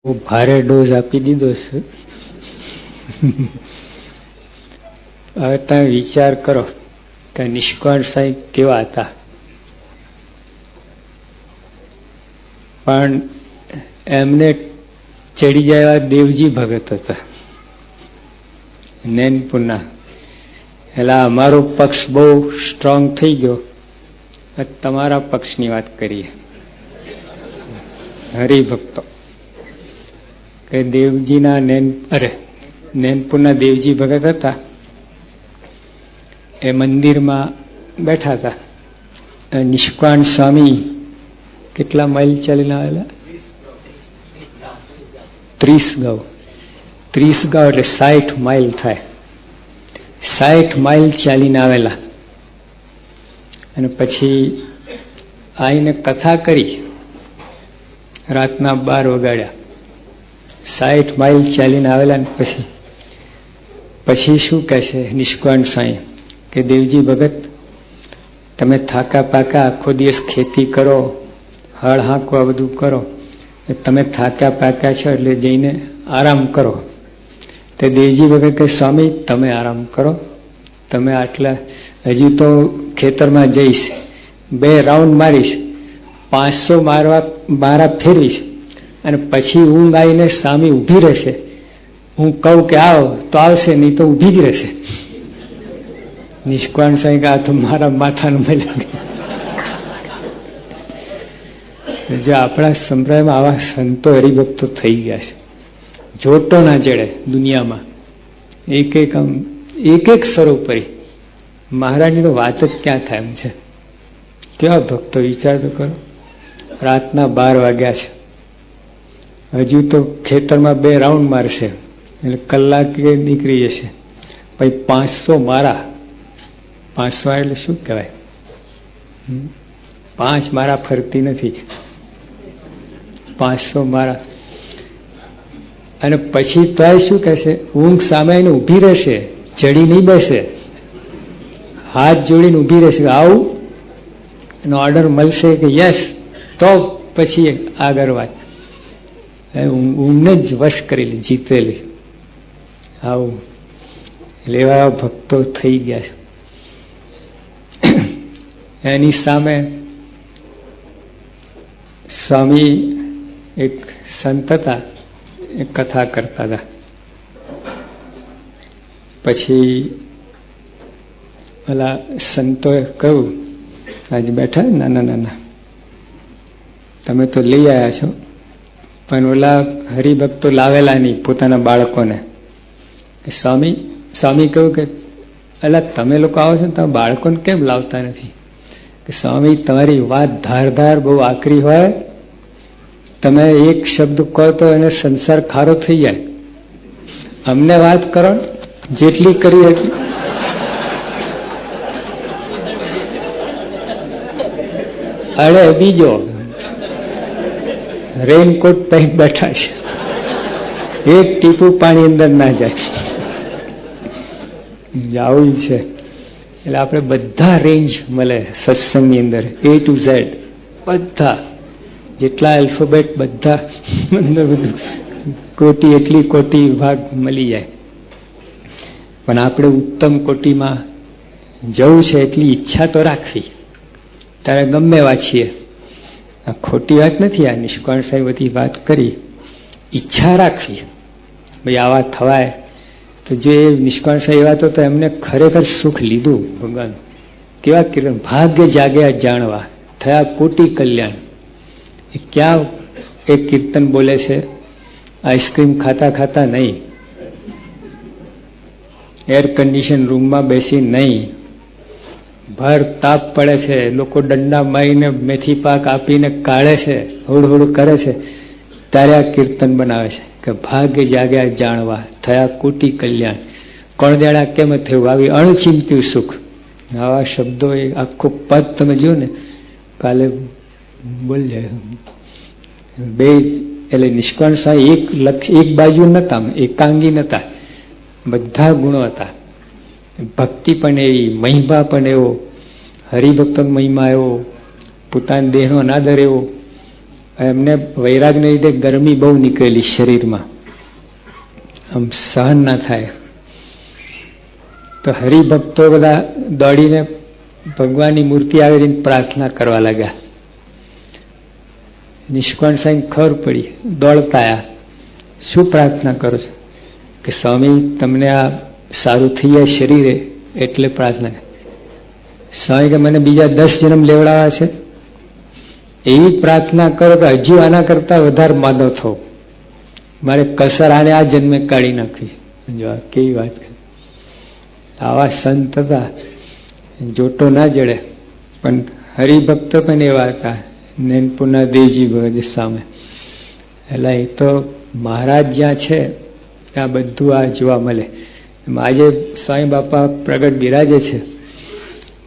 ભારે ડોઝ આપી દીધો છે. હવે તમે વિચાર કરો કે નિષ્કાળ સાહેબ કેવા હતા, પણ એમને ચડી જાય દેવજી ભગત હતા નૈનપુરના. એટલે અમારો પક્ષ બહુ સ્ટ્રોંગ થઈ ગયો. તમારા પક્ષની વાત કરીએ. હરિભક્તો કે દેવજીના નૈનપુરના દેવજી ભગત હતા. એ મંદિરમાં બેઠા હતા. નિષ્કાળ સ્વામી કેટલા માઇલ ચાલીને આવેલા? 30 ગાઉ. 30 ગાઉ એટલે 60 માઇલ થાય. 60 માઇલ ચાલીને આવેલા અને પછી આવીને કથા કરી. રાતના 12 વગાડ્યા. 60 માઇલ ચાલીને આવેલા ને પછી શું કહે છે નિષ્કાળ સ્વામી કે દેવજી ભગત, તમે થાકા પાકા આખો દિવસ ખેતી કરો, હળ હાંકવા બધું કરો, તમે થાક્યા પાક્યા છો એટલે જઈને આરામ કરો. તે દેવજી ભગત કે સ્વામી તમે આરામ કરો, તમે આટલા હજી તો ખેતરમાં જઈશ, 2 રાઉન્ડ મારીશ, 500 મારા ફેરવીશ અને પછી ઊંઘ આવીને સ્વામી ઊભી રહેશે. હું કહું કે આવો તો આવશે, નહીં તો ઊભી જ રહેશે. નિષ્કાળ સાહેબ આ તો મારા માથાનું મળ્યા. જો આપણા સંપ્રદાયમાં આવા સંતો હરિભક્તો થઈ ગયા છે, જોટો ના જડે દુનિયામાં. એક સરોપરી મહારાજની તો વાત જ ક્યાં થાય એમ છે. કેવા ભક્તો વિચાર તો કરો. રાતના 12 વાગ્યા છે, હજુ તો ખેતરમાં 2 રાઉન્ડ મારશે એટલે કલાકે નીકળી જશે. પછી 500 મારા. 500 એટલે શું કહેવાય? 5 મારા ફરતી નથી, 500 મારા. અને પછી તોય શું કહેશે? ઊંઘ સામે એને ઊભી રહેશે, ચડી નહીં બેસે, હાથ જોડીને ઊભી રહેશે. આવું એનો ઓર્ડર મળશે કે યસ, તો પછી આગળ વાત. ઊંઘને જ વશ કરેલી, જીતેલી. આવું લેવા ભક્તો થઈ ગયા છે. એની સામે સ્વામી એક સંત હતા, એ કથા કરતા હતા. પછી પેલા સંતોએ કહ્યું, આજે બેઠા નાના નાના, તમે તો લઈ આવ્યા છો, પણ ઓલા હરિભક્તો લાવેલા નહીં પોતાના બાળકોને. સ્વામી કહ્યું કે અલા તમે લોકો આવો છો તમે બાળકોને કેમ લાવતા નથી? કે સ્વામી તમારી વાત ધારધાર બહુ આકરી હોય, તમે એક શબ્દ કહો તો એને સંસાર ખારો થઈ જાય. અમને વાત કરો જેટલી કરી એટલી. અરે બીજો રેનકોટ પહેરી બેઠા છે, એક ટીપું પાણી અંદર ના જાય. આવું છે. એટલે આપણે બધા રેન્જ મળે સત્સંગની અંદર, A to Z બધા જેટલા આલ્ફાબેટ બધા અંદર બધું કોટી એટલી કોટી વિભાગ મળી જાય. પણ આપણે ઉત્તમ કોટીમાં જવું છે એટલી ઈચ્છા તો રાખવી. ત્યારે ગમે વાંચીએ, આ ખોટી વાત નથી. આ નિષ્કાળ સાહેબ બધી વાત કરી, ઈચ્છા રાખવી ભાઈ આવા થવાય. તો જે નિષ્કાળ સાહેબ એવા તો એમને ખરેખર સુખ લીધું ભગવાન. કેવા કીર્તન, ભાગ્ય જાગ્યા જાણવા થયા કોટી કલ્યાણ. એ ક્યાં એક કીર્તન બોલે છે? આઈસ્ક્રીમ ખાતા ખાતા નહીં, એર કન્ડિશન રૂમમાં બેસી નહીં, ભર તાપ પડે છે, લોકો દંડા મારીને મેથી પાક આપીને કાઢે છે, હુડ કરે છે, ત્યારે આ કીર્તન બનાવે છે કે ભાગ્ય જાગ્યા જાણવા થયા કોટી કલ્યાણ. કોણ દેડા કેમ થયું આવી અણચિંત્યું સુખ. આવા શબ્દો એ આખું પદ તમે જો ને કાલે બોલજે. બે એટલે નિષ્કાળ સાહેબ એક બાજુ નતા, એકાંગી નતા, બધા ગુણો હતા. ભક્તિ પણ એવી, મહિમા પણ એવો, હરિભક્તોનો મહિમા એવો, પોતાના દેહનો અનાદર એવો, એમને વૈરાગને લીધે ગરમી બહુ નીકળેલી શરીરમાં, આમ સહન ના થાય. તો હરિભક્તો બધા દોડીને ભગવાનની મૂર્તિ આવીને પ્રાર્થના કરવા લાગ્યા. નિષ્કાળ સાહેબ ખબર પડી, દોડતા આયા. શું પ્રાર્થના કરો છો? કે સ્વામી તમને આ સારું થઈ જાય શરીરે એટલે પ્રાર્થના. સ્વામી કે મને બીજા 10 જન્મ લેવડાવા છે, એવી પ્રાર્થના કરો કે હજુ આના કરતા વધારે માદો થવું, મારે કસર આને આ જન્મે કાઢી નાખવી. જો કેવી વાત કરી. આવા સંત હતા, જોટો ના જડે, પણ હરિભક્તો પણ એવા હતા. નૈનપુરના દેવજી ભગત સામે, એટલે એ તો મહારાજ જ્યાં છે ત્યાં બધું આ જોવા મળે. આજે સ્વામી બાપા પ્રગટ બિરાજે છે,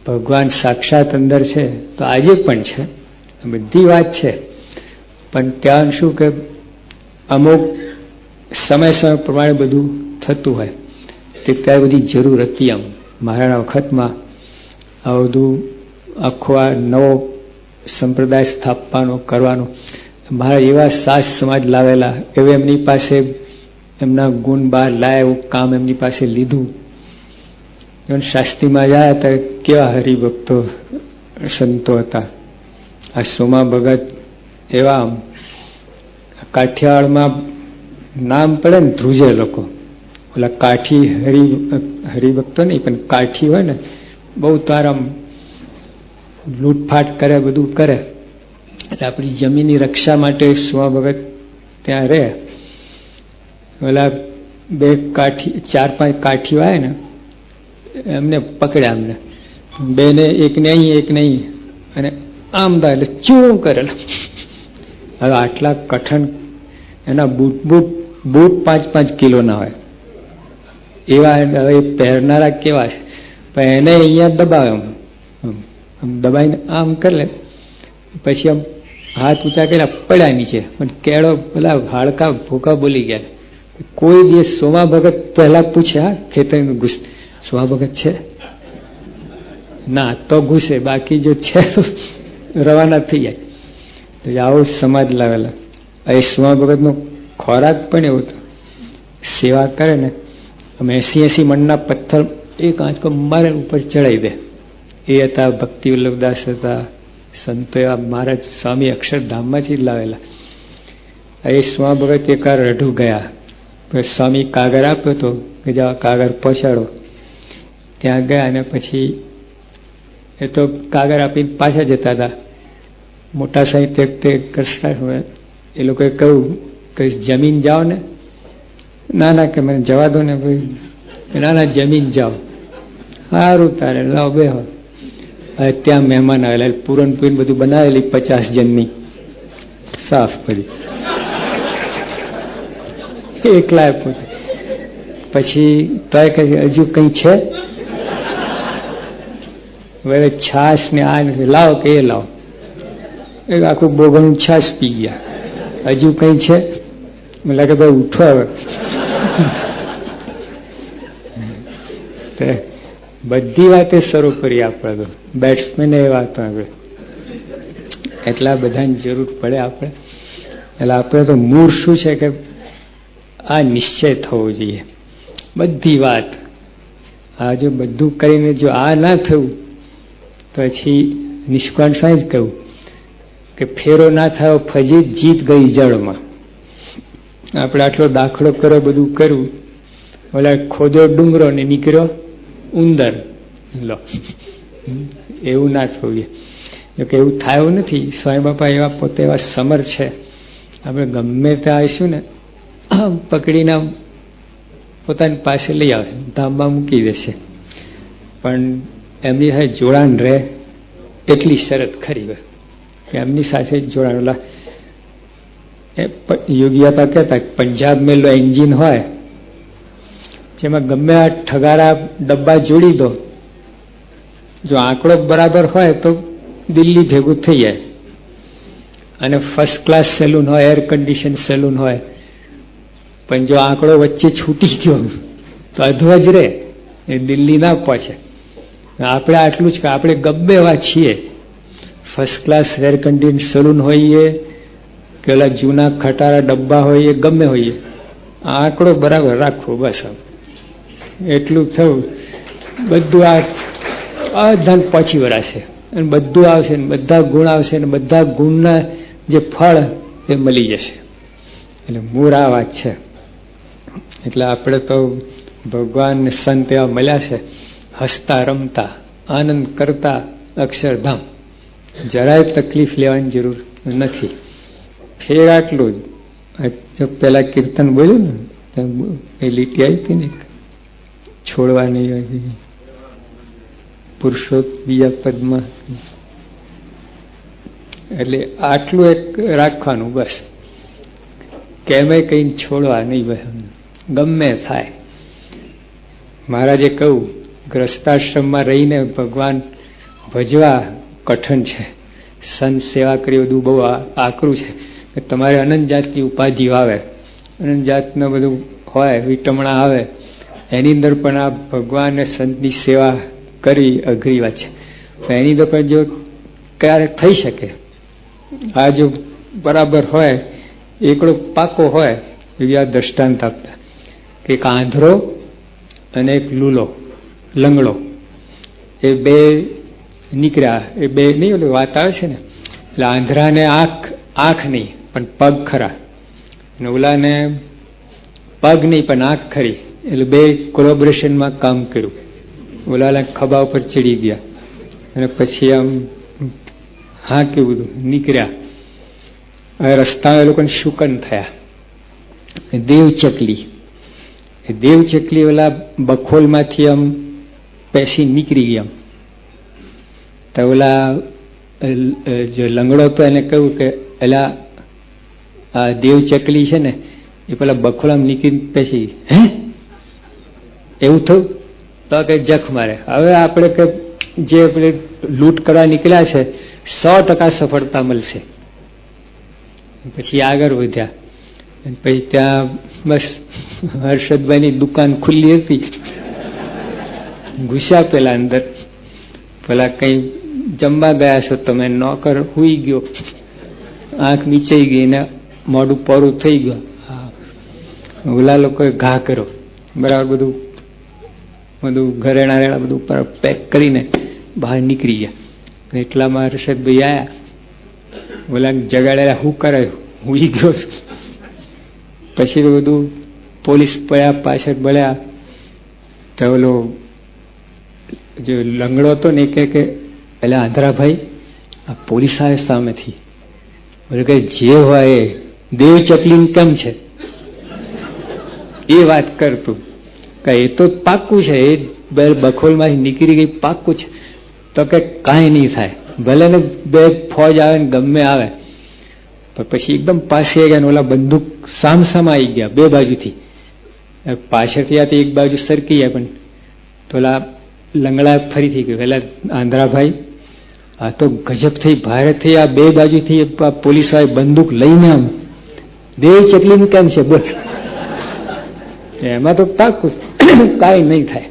ભગવાન સાક્ષાત અંદર છે, તો આજે પણ છે, બધી વાત છે. પણ ત્યાં શું કે અમુક સમય પ્રમાણે બધું થતું હોય, તે ત્યાં બધી જરૂર હતી. આમ મહારાણા વખતમાં આ બધું આખો આ નવો સંપ્રદાય સ્થાપવાનો કરવાનો, મારા એવા સાસ સમાજ લાવેલા, એવું એમની પાસે એમના ગુણ બહાર લાય એવું કામ એમની પાસે લીધું. શાસ્ત્રીમાં જાય ત્યારે કેવા હરિભક્તો સંતો હતા. આ સોમા ભગત એવા, કાઠિયાવાડમાં નામ પડે ને ધ્રુજે લોકો, ઓલા કાઠી હરિભક્તો નહીં પણ કાઠી હોય ને, બહુ તારામ લૂંટફાટ કરે, બધું કરે. એટલે આપણી જમીનની રક્ષા માટે સોમા ભગત ત્યાં રહે. ઓલા 4-5 કાઠીઓ આવે ને, એમને પકડ્યા, એમને બેને, એકને અહીં એકને અહીં, અને આમ થાય એટલે ચૂં કરેલા. હવે આટલા કઠણ એના બૂટ 5-5 કિલોના હોય એવા. હવે પહેરનારા કેવા છે, પણ એને અહીંયા દબાવે, આમ દબાઈને આમ કરી લે, પછી આમ હાથ ઊંચા કર્યા, પડ્યા નીચે, પણ કેળો પેલા હાડકા ભૂકા બોલી ગયા. કોઈ દિવસ સોમા ભગત પહેલા પૂછે, હા ખેતરનું ઘૂસ સોમા ભગત છે ના તો ઘૂસે, બાકી જો છે તો રવાના થઈ જાય. તો આવો સમાજ લાવેલા. એ સોમા ભગતનો ખોરાક પણ એવો હતો, સેવા કરે ને, અમે 80 મણના પથ્થર એક આંચકો મારે ઉપર ચડાવી દે. એ હતા ભક્તિ વલ્લભદાસ હતા, સંતો એવા મહારાજ સ્વામી અક્ષરધામમાંથી જ લાવેલા. એ સોમા ભગત એકાર રઢું ગયા, સ્વામી કાગર આપ્યો હતો કે જાઓ કાગર પહોંચાડો. ત્યાં ગયા અને પછી એ તો કાગર આપીને પાછા જતા હતા. મોટા સાહિત્ય તે કરતા હોય, એ લોકોએ કહ્યું કે જમીન જાઓ ને. ના કે મને જવા દો ને ભાઈ. ના જમીન જાઓ. સારું તારે લાવ બેહો. હવે ત્યાં મહેમાન આવેલા, પૂરણપૂરી બધું બનાવેલી 50 જણની, સાફ બધી એકલા પોતે. પછી તોય કહે હજુ કઈ છે? હવે છાશ ને આ લાવો કે એ લાવો. એક આખું બોગણું છાશ પી ગયા. હજુ કઈ છે? મને લાગે ભાઈ ઉઠો હવે. બધી વાતે શરૂ કરી આપણે તો, બેટ્સમેન એવા હતા. હવે એટલા બધાની જરૂર પડે આપણે. એટલે આપણે તો મૂળ શું છે કે આ નિશ્ચય થવો જોઈએ. બધી વાત આ જો બધું કરીને જો આ ના થયું તો પછી નિષ્કાળ સાંજ કહ્યું કે ફેરો ના થયો ફજી જીત ગઈ જળમાં. આપણે આટલો દાખલો કર્યો, બધું કર્યું, ઓલા ખોદો ડુંગરો ને નીકળ્યો ઉંદર. લો, એવું ના થવું. જોકે એવું થયું નથી. સ્વામી બાપા એવા પોતે એવા સમર છે, આપણે ગમે ત્યાં આવીશું ને પકડીને પોતાની પાસે લઈ આવે, ધામમાં મૂકી દેશે. પણ એમની સાથે જોડાણ રહે એટલી શરત ખરી હોય કે એમની સાથે જોડાણ. યોગી હતા કહેતા પંજાબ મેં લો એન્જિન હોય, જેમાં ગમે આ ઠગારા ડબ્બા જોડી દો, જો આંકડો બરાબર હોય તો દિલ્હી ભેગું થઈ જાય. અને ફર્સ્ટ ક્લાસ સેલૂન હોય, એર કન્ડિશન સેલૂન હોય, પણ જો આંકડો વચ્ચે છૂટી ગયો તો અધવજ રહે, એ દિલ્હી ના પહોંચે. આપણે આટલું જ કે આપણે ગબ્બે એવા છીએ, first class air condition salon હોઈએ, કે ઓલા જૂના ખટારા ડબ્બા હોય એ ગમે હોય, આંકડો બરાબર રાખવો બસ. એટલું થયું, બધું આ ધન પછી વળાશે અને બધું આવશે ને બધા ગુણ આવશે ને બધા ગુણના જે ફળ એ મળી જશે. એટલે મૂળ આ વાત છે. એટલે આપણે તો ભગવાન સંત એવા મળ્યા છે, હસતા રમતા આનંદ કરતા અક્ષરધામ, જરાય તકલીફ લેવાની જરૂર નથી. ફેર આટલું જ. પેલા કીર્તન બોલ્યું ને એ લીટી આવી હતી ને, છોડવાની પુરુષોત્ત બીજા પદમાં, એટલે આટલું એક રાખવાનું બસ, કેમે કઈ છોડવા નહીં બસ, ગમે થાય. મહારાજે કહ્યું ગ્રસ્તાશ્રમમાં રહીને ભગવાન ભજવા કઠણ છે, સંત સેવા કરી બધું બહુ આકરું છે. તમારે અનંત જાતની ઉપાધિઓ આવે, અનંત જાતનું બધું હોય, વિટમણા આવે, એની અંદર પણ આ ભગવાન અને સંતની સેવા કરી અઘરી વાત છે. એની અંદર પણ જો ક્યારે થઈ શકે, આ જો બરાબર હોય, એકડો પાકો હોય, એવી આ દ્રષ્ટાંત આપતા કે એક આંધળો અને એક લૂલો લંગડો, એ બે નીકળ્યા. એ બે નહીં, ઓલી વાત આવે છે ને, એટલે આંધળાને આંખ નહીં પણ પગ ખરા, અને ઓલાને પગ નહીં પણ આંખ ખરી. એટલે બે કોલેબોરેશનમાં કામ કર્યું. ઓલાના ખભા ઉપર ચડી ગયા અને પછી આમ હા કેવું બધું નીકળ્યા. હવે રસ્તામાં એ લોકોને શુકન થયા. દેવચકલી ઓલા બખોલમાંથી આમ પેસી નીકળી ગયા. તો ઓલા જે લંગડો હતો એને કહ્યું કે એલા આ દેવચકલી છે ને એ પેલા બખોલામાં નીકળી પેસી, હે એવું થયું? તો કે જખ મારે. હવે આપણે કે જે આપણે લૂંટ કરવા નીકળ્યા છે 100% સફળતા મળશે. પછી આગળ વધ્યા. પછી ત્યાં બસ હર્ષદભાઈની દુકાન ખુલ્લી હતી, ઘૂસ્યા પેલા અંદર. પેલા કઈ જમવા ગયા છો તમે? નોકર હુઈ ગયો, આંખ નીચાઈ ગઈ ને મોઢું પોરું થઈ ગયું. ઓલા લોકોએ ઘા કર્યો, બરાબર બધું ઘરેણા રેણા બધું પેક કરીને બહાર નીકળી ગયા. એટલામાં હર્ષદભાઈ આવ્યા. ઓલા જગાડ્યા, શું કરે? હુઈ ગયો. પછી તો બધું પોલીસ પડ્યા, પાછળ બળ્યા. તો ઓલો જે લંગડો હતો ને કે એટલે આંધળાભાઈ આ પોલીસ આવે સામેથી, બોલે કે જે હોય એ દેવચકલી કેમ છે એ વાત કરતું. એ તો પાક્કું છે, એ બખોલમાંથી નીકળી ગઈ, પાક્કું છે. તો કે કાંઈ નહીં થાય, ભલે ને બે ફોજ આવે ને ગમે આવે. પણ પછી એકદમ પાસે ગયા ને ઓલા બંદૂક સામસામા આવી ગયા બે બાજુથી. પાછળથી આથી એક બાજુ સરકી ગયા, પણ તો ઓલા લંગડા ફરીથી ગયું, પેલા આંધળાભાઈ આ તો ગજબ થઈ, ભારે થઈ, આ બે બાજુથી પોલીસ વાળા બંદૂક લઈને આમ દેવચકલી કેમ છે બોલ? એમાં તો પાકું કાંઈ નહીં થાય.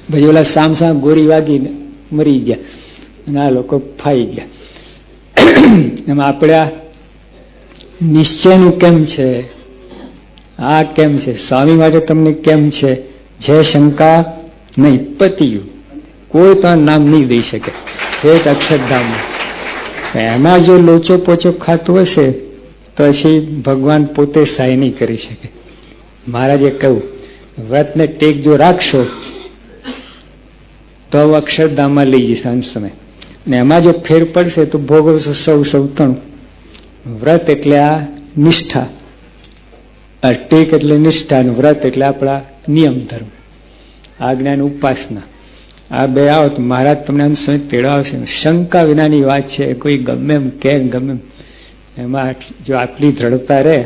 પછી ઓલા સામસામ ગોળી વાગીને મરી ગયા અને આ લોકો ફાઈ ગયા. એમાં આપણે આ નિશ્ચયનું કેમ છે, આ કેમ છે, સ્વામી માટે તમને કેમ છે, જે શંકા નહીં, પતિયું કોઈ તો નામ નહીં દઈ શકે. એક અક્ષરધામમાં એમાં જો લોચો પોચો ખાતું હશે તો પછી ભગવાન પોતે સહાય નહીં કરી શકે. મહારાજે કહ્યું વ્રતને ટેક જો રાખશો તો અક્ષરધામમાં લઈ જશે અંત સમય. અને એમાં જો ફેર પડશે તો ભોગવશો સૌ તણું. વ્રત એટલે આ નિષ્ઠા, ટેક એટલે નિષ્ઠા, અને વ્રત એટલે આપણા નિયમ ધર્મ, આજ્ઞાની ઉપાસના. આ બે આવો તો મહારાજ તમને અંત સમય તેડાવશે. શંકા વિનાની વાત છે, કોઈ ગમે એમ કે ગમે એમાં જો આટલી દ્રઢતા રહે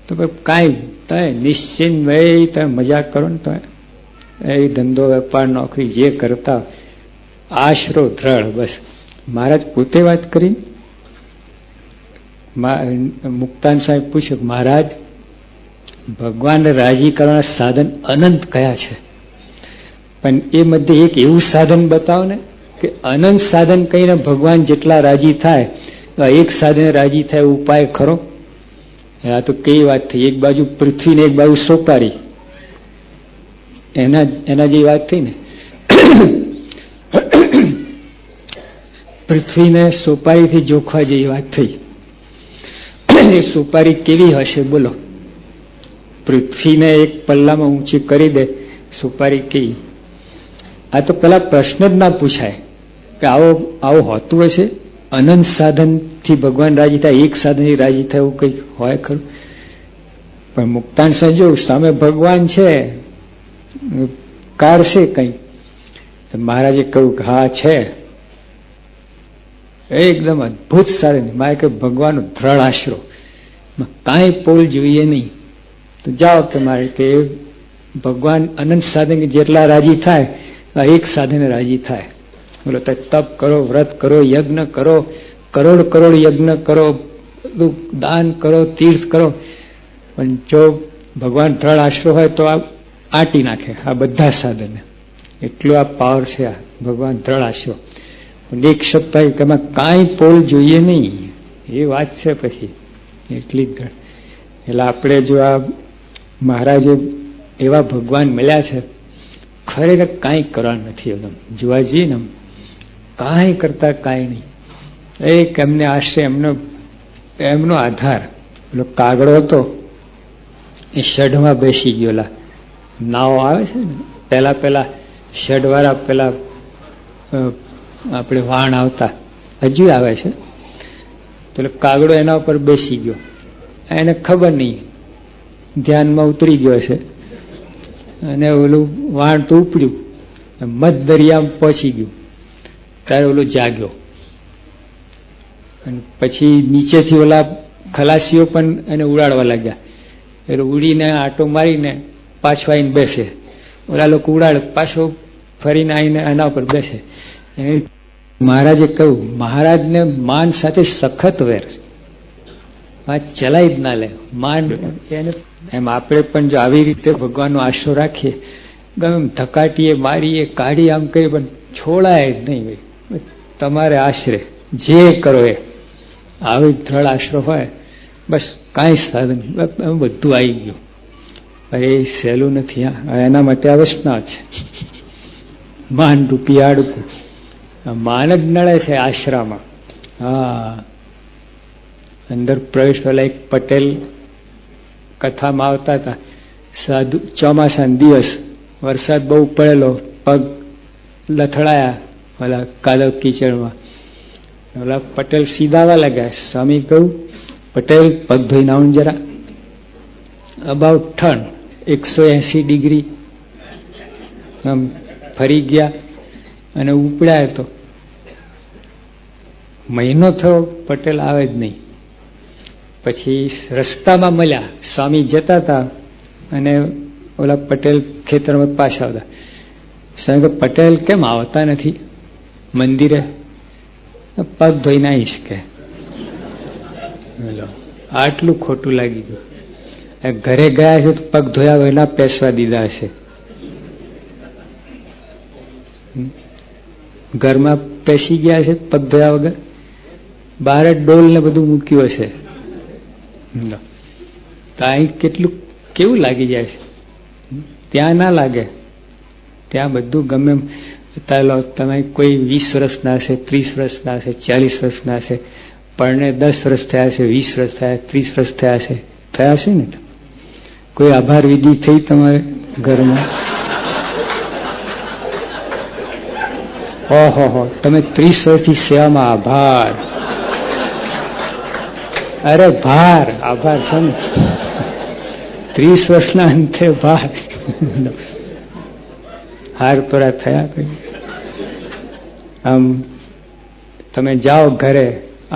તો કાંઈ તમે નિશ્ચિંત ભાઈ તમે મજાક કરો ને, તો એ ધંધો વેપાર નોકરી જે કરતા આશરો દ્રઢ. બસ મહારાજ પોતે વાત કરી. મુક્તાન સાહેબ પૂછ્યું મહારાજ ભગવાનને રાજી કરવાના સાધન અનંત કયા છે? પણ એ મધ્ય એક એવું સાધન બતાવો ને કે અનંત સાધન કહીને ભગવાન જેટલા રાજી થાય એક સાધને રાજી થાય ઉપાય ખરો? આ તો કેવી વાત થઈ, એક બાજુ પૃથ્વી ને એક બાજુ સોપારી, એના જેવી વાત થઈ ને. પૃથ્વીને સોપારીથી જોખવા જેવી વાત થઈ. એ સોપારી કેવી હશે બોલો? પૃથ્વીને એક પલ્લામાં ઊંચી કરી દે સોપારી કેવી? આ તો પેલા પ્રશ્ન જ ના પૂછાય કે આવો હોતું હશે? અનંત સાધનથી ભગવાન રાજી થાય, એક સાધનથી રાજી થાય એવું કંઈક હોય ખરું? પણ મુક્તાન સંજો સામે ભગવાન છે, કાઢશે કંઈ તો મહારાજે કહ્યું કે હા છે, એકદમ અદભુત સાધન. મારે કે ભગવાનનો દ્રઢ આશરો, કાંઈ પોલ જોઈએ નહીં. તો જાઓ તમારે કે ભગવાન અનંત સાધન જેટલા રાજી થાય એક સાધને રાજી થાય. બોલો તપ કરો, વ્રત કરો, યજ્ઞ કરો, કરોડ યજ્ઞ કરો, બધું દાન કરો, તીર્થ કરો, પણ જો ભગવાન દ્રઢ આશરો હોય તો આ આટી નાખે આ બધા સાધને. એટલું આ પાવર છે આ ભગવાન દ્રઢ આશરો. એક શબ્દ કે એમાં કાંઈ પોલ જોઈએ નહીં એ વાત છે પછી એટલી જ. એટલે આપણે જો આ મહારાજે એવા ભગવાન મળ્યા છે, ખરેખર કાંઈ કરવાનું નથી. એકદમ જોવા જઈએ ને કાંઈ કરતા કાંઈ નહીં. એક એમને આશ્રય, એમનો આધાર. પેલો કાગડો હતો એ શઢમાં બેસી ગયેલા. નાવ આવે છે ને પહેલા શઢવાળા પેલા આપણે વાણ આવતા હજુ આવે છે, તો કાગડો એના ઉપર બેસી ગયો. એને ખબર નહીં, ધ્યાનમાં ઉતરી ગયો છે અને ઓલું વાણ તો ઉપડ્યું, મધ દરિયામાં પહોંચી ગયું. ત્યારે ઓલું જાગ્યો અને પછી નીચેથી ઓલા ખલાસીઓ પણ એને ઉડાડવા લાગ્યા. એટલે ઉડીને આંટો મારીને પાછો આવીને બેસે. ઓલા લોકો ઉડાડે, પાછો ફરીને આવીને એના ઉપર બેસે. મહારાજે કહ્યું, મહારાજને માન સાથે સખત વેર, આ ચલાવી જ ના લે માન. એમ આપણે પણ જો આવી રીતે ભગવાનનો આશરો રાખીએ, ગમે ધકાટીએ, મારીએ, કાઢીએ, આમ કરીએ, પણ છોડાય જ નહીં. ભાઈ તમારે આશરે જે કરો એ આવી દ્રઢ આશરો હોય, બસ કાંઈ સાધન બધું આવી ગયું. એ સહેલું નથી. એના માટે આ વૈષ્ણવ છે. માન રૂપી આડકું માન જ નડે છે આશરામાં. હા, અંદર પ્રવેશ વાળા એક પટેલ કથામાં આવતા હતા. સાધુ ચોમાસાનો દિવસ, વરસાદ બહુ પડેલો, પગ લથડાયા ઓલા કાદવ કીચડમાં. ઓલા પટેલ સીધાવા લાગ્યા. સ્વામી કહ્યું, પટેલ પગ ધોઈને આવું જરા. અબાઉટ ટર્ન 180 ડિગ્રી આમ ફરી ગયા અને ઉપડ્યા. તો મહિનો થયો પટેલ આવે જ નહીં. પછી રસ્તામાં મળ્યા, સ્વામી જતા હતા અને ઓલા પટેલ ખેતરમાં પાછા આવતા. સ્વામી કે પટેલ કેમ આવતા નથી મંદિરે? પગ ધોઈને આવીશ કે. આટલું ખોટું લાગી ગયું. ઘરે ગયા છે તો પગ ધોયા વગરના પેસવા દીધા હશે. ઘરમાં પેસી ગયા છે પગ ધોયા વગર, બહાર જ ડોલ ને બધું મૂક્યું હશે. તો અહીં કેટલું કેવું લાગી જાય છે, ત્યાં ના લાગે. ત્યાં બધું ગમે તમે કોઈ 20 વર્ષના હશે, 30 વર્ષના હશે, 40 વર્ષના હશે, પરણે 10 વર્ષ થયા છે, 20 વર્ષ થયા, 30 વર્ષ થયા છે ને. કોઈ આભાર વિધિ થઈ તમારે ઘરમાં? ઓહો, તમે 30 વર્ષથી સેવામાં, આભાર. અરે ભાર, આભાર છે ને. 30 વર્ષના અંતે ભાર. હાર તોરા થયા કઈ. આમ તમે જાઓ ઘરે,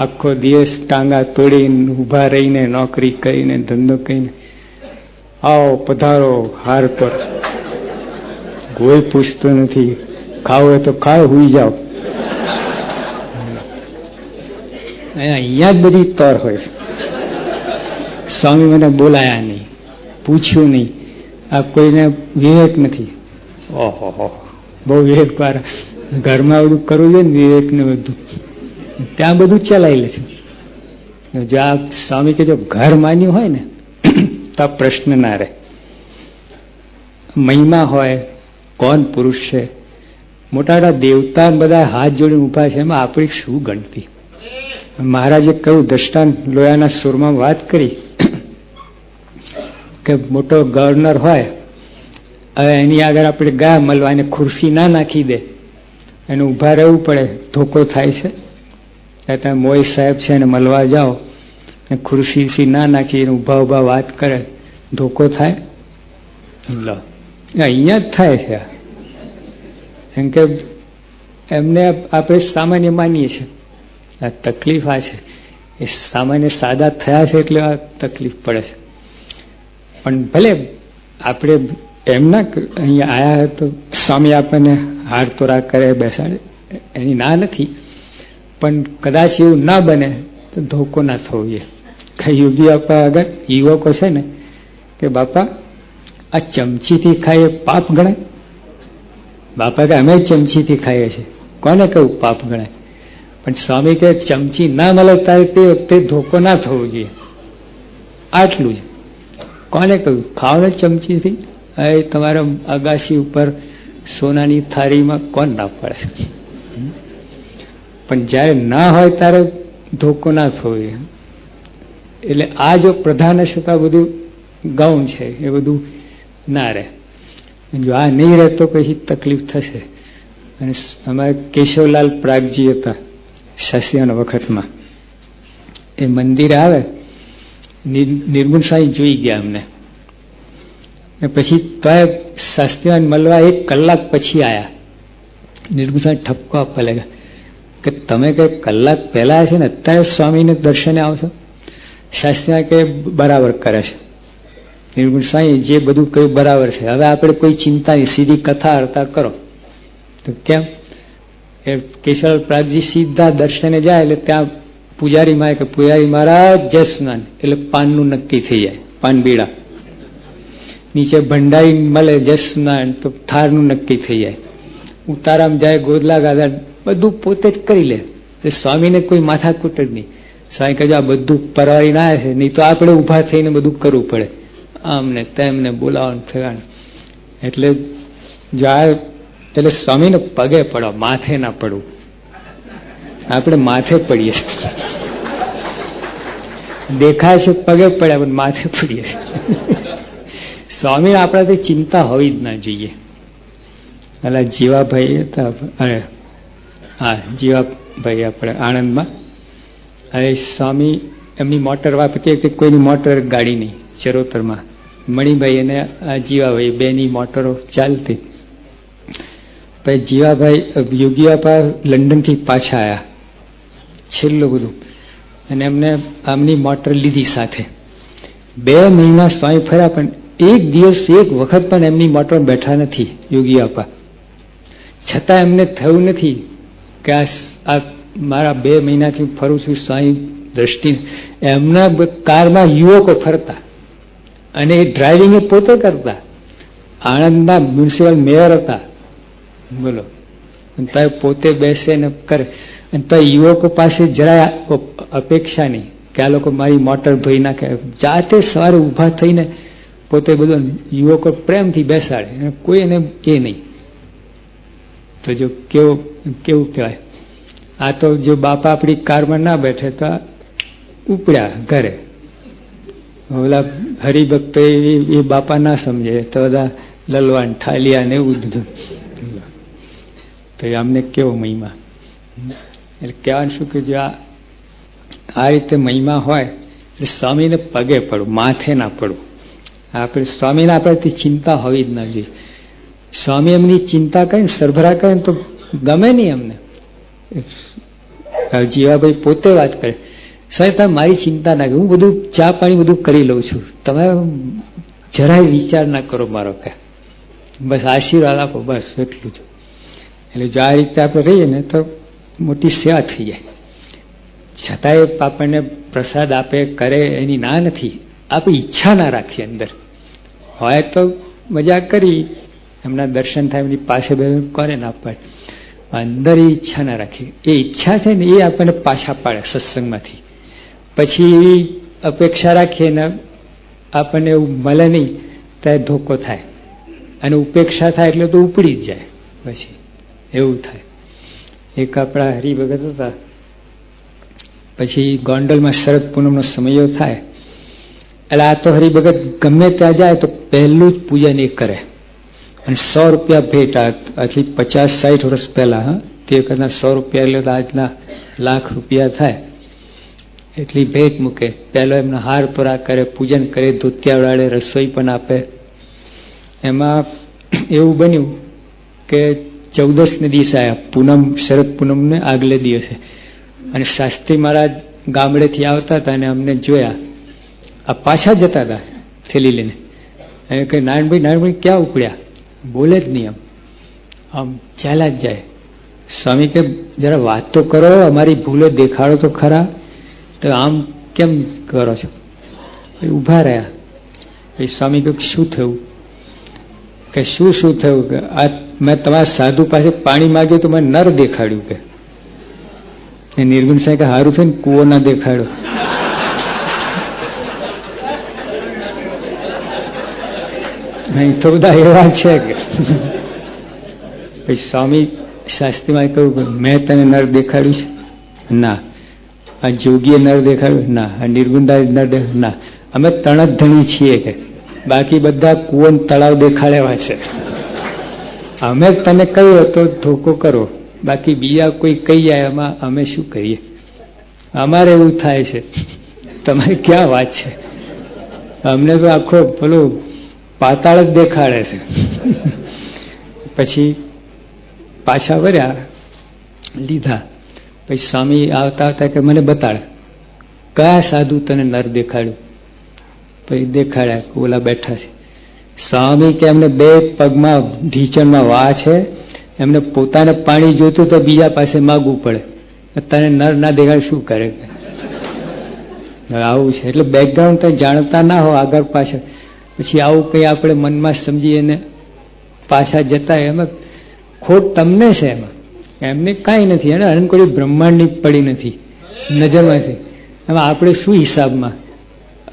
આખો દિવસ ટાંગા તોડીને ઉભા રહીને, નોકરી કરીને, ધંધો કરીને, આવો પધારો હાર પર. કોઈ પૂછતો નથી. ખાવ હોય તો ખાવ, હુઈ જાઓ. અહીંયા જ બધી તર હોય. સ્વામી મને બોલાયા નહીં, પૂછ્યું નહીં. આ કોઈને વિવેક નથી. ઓહો, બહુ વિવેક વાર. ઘરમાં બધું કરવું જોઈએ ને, વિવેક ને બધું ત્યાં બધું ચલાવી લે છે. જો આ સ્વામી કે જો ઘર માન્યું હોય ને તો આ પ્રશ્ન ના રહે. મહિમા હોય, કોણ પુરુષ છે, મોટા મોટા દેવતા બધા હાથ જોડીને ઉભા છે, એમાં આપણી શું ગણતી. મહારાજે કહ્યું, દ્રષ્ટાંત લોયાના સુરમાં વાત કરી કે મોટો ગવર્નર હોય, હવે એની આગળ આપણે ગયા મળવા, એને ખુરશી ના નાખી દે, એને ઊભા રહેવું પડે, ધોકો થાય છે. ત્યાં મોઈ સાહેબ છે એને મળવા જાઓ, ખુરશી ના નાખી એને ઊભા ઊભા વાત કરે, ધોકો થાય? લો, અહીંયા જ થાય છે. એમ કે એમને આપણે સામાન્ય માનીએ છીએ. આ તકલીફ આ છે, એ સામાન્ય સાદા થયા છે એટલે આ તકલીફ પડે છે. પણ ભલે આપણે એમના અહીંયા આવ્યા તો સ્વામી આપણને હાર તોરા કરે, બેસાડે, એની ના નથી. પણ કદાચ એવું ના બને તો ધોકો ના થવો જોઈએ. યોગી આપવા આગળ યુવકો છે ને કે બાપા આ ચમચીથી ખાઈએ પાપ ગણાય? બાપા કે અમે ચમચીથી ખાઈએ છીએ, કોને કહ્યું પાપ ગણાય? પણ સ્વામી કે ચમચી ના મળે ત્યારે તે વખતે ધોકો ના થવો જોઈએ. આટલું જ. કોને કહ્યું ખાઓ ને ચમચીથી? એ તમારા અગાશી ઉપર સોનાની થાળીમાં કોણ ના પડે? પણ જ્યારે ના હોય ત્યારે ધોકો ના થવો જોઈએ. એટલે આ જો પ્રધાન છતાં બધું ગૌણ છે, એ બધું ના રહે. જો આ નહીં રહે તો પછી તકલીફ થશે. અને અમારે કેશવલાલ પ્રાગજી હતા શાસ્ત્રીના વખતમાં, એ મંદિરે આવે, નિર્ગુણ સ્વામી જોઈ ગયા અમને, પછી તો શાસ્ત્રીને મળવા 1 કલાક પછી આવ્યા. નિર્ગુણ સ્વામી ઠપકો આપવા લાગ્યા કે તમે કઈ કલાક પહેલા છે ને અત્યારે સ્વામીને દર્શને આવશો? શાસ્ત્રી કે બરાબર કરે છે નિર્ગુણ સ્વામી, જે બધું કહ્યું બરાબર છે, હવે આપણે કોઈ ચિંતા નહીં, સીધી કથા અર્તા કરો. તો કેમ? એ કેશવલાલ પ્રાગજી સીધા દર્શને જાય એટલે ત્યાં પૂજારી માં કે પૂજારી મહારાજ જય સ્નાન, એટલે પાનનું નક્કી થઈ જાય, પાન બીડા. નીચે ભંડારી મળે જય સ્નાન તો થારનું નક્કી થઈ જાય. ઉતારામ જાય, ગોદલા ગાદા બધું પોતે જ કરી લે. સ્વામીને કોઈ માથાકૂટ જ નહીં. સ્વામી કહે આ બધું પરવારી ના છે, નહીં તો આપણે ઊભા થઈને બધું કરવું પડે, આમને તેમને બોલાવવાનું થવાનું. એટલે એટલે સ્વામીને પગે પડો, માથે ના પડવું. આપણે માથે પડીએ છીએ, દેખાય છે પગે પડ્યા પણ માથે પડીએ છીએ. સ્વામીને આપણાથી ચિંતા હોવી જ ના જોઈએ. એટલે જીવાભાઈ હતા, અરે હા જીવાભાઈ આપણે આણંદમાં, હવે સ્વામી એમની મોટર વાપરતી કે કોઈની મોટર ગાડી નહીં, ચરોતરમાં મણિભાઈ અને આ જીવાભાઈ બેની મોટરો ચાલતી. પછી જીવાભાઈ યોગી આપા લંડનથી પાછા આવ્યા છેલ્લું બધું, અને એમને આમની મોટર લીધી સાથે. 2 મહિના સ્વામી ફર્યા પણ એક દિવસ એક વખત પણ એમની મોટર બેઠા નથી યોગી આપા. છતાં એમને થયું નથી કે આ મારા 2 મહિનાથી ફરું છું સ્વામી દ્રષ્ટિ. એમના કારમાં યુવકો ફરતા અને એ ડ્રાઇવિંગ એ પોતે કરતા. આણંદના મ્યુનિસિપલ મેયર હતા, બોલો, તો પોતે બેસે ને કરે. અને તો યુવકો પાસે જરાય અપેક્ષા નહીં કે આ લોકો મારી મોટર ધોઈ નાખે. જાતે સવારે ઊભા થઈને પોતે બધું યુવકો પ્રેમથી બેસાડે, કોઈ એને એ નહીં. તો જો કેવું કહેવાય. આ તો જો બાપા આપણી કારમાં ના બેઠે તો ઉપડ્યા ઘરે. ઓલા હરિભક્તો એ બાપા ના સમજે તો બધા લલવાન ઠાલિયા ને એવું બધું. તો આમને કેવો મહિમા. એટલે કહેવાનું શું કે જો આ રીતે મહિમા હોય એટલે સ્વામીને પગે પડવું, માથે ના પડવું. આપણે સ્વામીને આપણાથી ચિંતા હોવી જ ના જોઈએ. સ્વામી એમની ચિંતા કરે ને સરભરા કરે ને તો ગમે નહીં અમને. જીવાભાઈ પોતે વાત કરે, સ્વામી તમે મારી ચિંતા ના કરો, હું બધું ચા પાણી બધું કરી લઉં છું, તમે જરાય વિચાર ના કરો મારો, કે બસ આશીર્વાદ આપો, બસ એટલું જ. એટલે જો આ રીતે આપણે રહીએ ને તો મોટી સેવા થઈ જાય. છતાંય આપણને પ્રસાદ આપે કરે એની ના નથી, આપણી ઈચ્છા ના રાખીએ. અંદર હોય તો મજા કરી, એમના દર્શન થાય, એમની પાસે બે કરે ના પાડે, અંદર એ ઈચ્છા ના રાખીએ. એ ઈચ્છા છે ને એ આપણને પાછા પાડે સત્સંગમાંથી. પછી એવી અપેક્ષા રાખીએ ને આપણને એવું મળે નહીં ત્યારે ધોકો થાય, અને ઉપેક્ષા થાય એટલે તો ઉપડી જ જાય, પછી એવું થાય. એક આપણા હરિભગત હતા, પછી ગોંડલમાં શરદ પૂનમનો સમયો થાય એટલે આ તો હરિભગત ગમે ત્યાં જાય તો પહેલું જ પૂજન એ કરે, અને 100 રૂપિયા ભેટ. આથી 50-60 વર્ષ પહેલા, હા, તે વખતના 100 રૂપિયા એટલે તો આજના લાખ રૂપિયા થાય એટલી ભેટ મૂકે. પહેલો એમનો હાર તોરા કરે, પૂજન કરે, ધોતિયા ઉડાડે, રસોઈ પણ આપે. એમાં એવું બન્યું કે 14ને દિવસે આવ્યા, પૂનમ, શરદ પૂનમને આગલે દિવસે, અને શાસ્ત્રી મહારાજ ગામડેથી આવતા હતા અને અમને જોયા. આ પાછા જતા હતા થેલી લઈને. એ કે નારાયણભાઈ ક્યાં ઉપડ્યા? બોલે જ નહીં, આમ ચાલ્યા જ જાય. સ્વામી કે જરા વાત તો કરો, અમારી ભૂલો દેખાડો તો ખરા. તો આમ કેમ કરો છો? ઊભા રહ્યા. એ સ્વામી કે શું થયું? કે શું થયું? કે આ મેં તમારા સાધુ પાસે પાણી માગ્યું તો મને નર દેખાડ્યું. કે નિર્ગુણ સાહેબ કે સારું થયું ને કૂવો ના દેખાડ્યો. નહીં તો બધા એવા છે કે પછી સ્વામી શાસ્ત્રીમાં કહ્યું કે મેં તને નર દેખાડ્યું છે? ના. આ જોગીએ નર દેખાડ્યું? ના. આ નિર્ગુણદાસ નર દેખાડ્યું? ના. અમે તણધણી છીએ કે, બાકી બધા કુવો તળાવ દેખાડેવા છે. અમે તને કહ્યું તો ધોકો કરો, બાકી બીજા કોઈ કહી જાય એમાં અમે શું કરીએ? અમારે એવું થાય છે, તમારી ક્યાં વાત છે? અમને તો આખો પેલું પાતાળ જ દેખાડે છે. પછી પાછા વર્યા, લીધા. પછી સ્વામી આવતા આવતા કે મને બતાડ, કયા સાધુ તને નર દેખાડ્યું? પછી દેખાડ્યા, ઓલા બેઠા છે. સ્વામી કે એમને 2 પગમાં ઢીચણમાં વા છે, એમને પોતાને પાણી જોતું તો બીજા પાસે માગવું પડે. તને નર ના દેખાડ શું કરે? આવું છે. એટલે બેકગ્રાઉન્ડ તો જાણતા ના હો આગળ પાછળ, પછી આવું કંઈ આપણે મનમાં સમજીએ ને પાછા જતા, એમાં ખોટ તમને છે. એમને કાંઈ નથી, એને અનંતકોટી બ્રહ્માંડની પડી નથી નજરમાં છે. એમાં આપણે શું હિસાબમાં?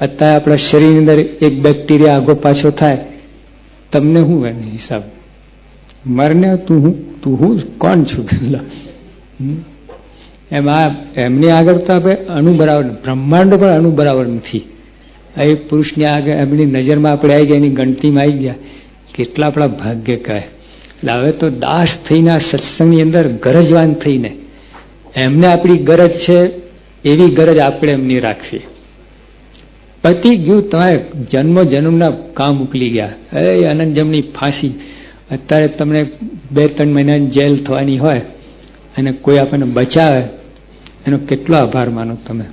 અત્યારે આપણા શરીરની અંદર એક બેક્ટેરિયા આગો પાછો થાય, તમને શું એને હિસાબ? મરને તું હું કોણ છું? એમાં એમની આગળ તો આપણે અણુ બરાબર, બ્રહ્માંડ પણ અણુ બરાબર નથી. એ પુરુષની આગળ એમની નજરમાં આપણે આવી ગયા, એની ગણતીમાં આવી ગયા, કેટલા આપણા ભાગ્ય કહે. એટલે હવે તો દાસ થઈને આ સત્સંગની અંદર ગરજવાન થઈને એમને આપણી ગરજ છે એવી ગરજ આપણે એમની રાખીએ. પતી ગયું, તમારે જન્મો જન્મના કામ ઉકલી ગયા. એ અનંત જમની ફાંસી. અત્યારે તમને 2-3 મહિનાની જેલ થવાની હોય અને કોઈ આપણને બચાવે, એનો કેટલો આભાર માનો તમે?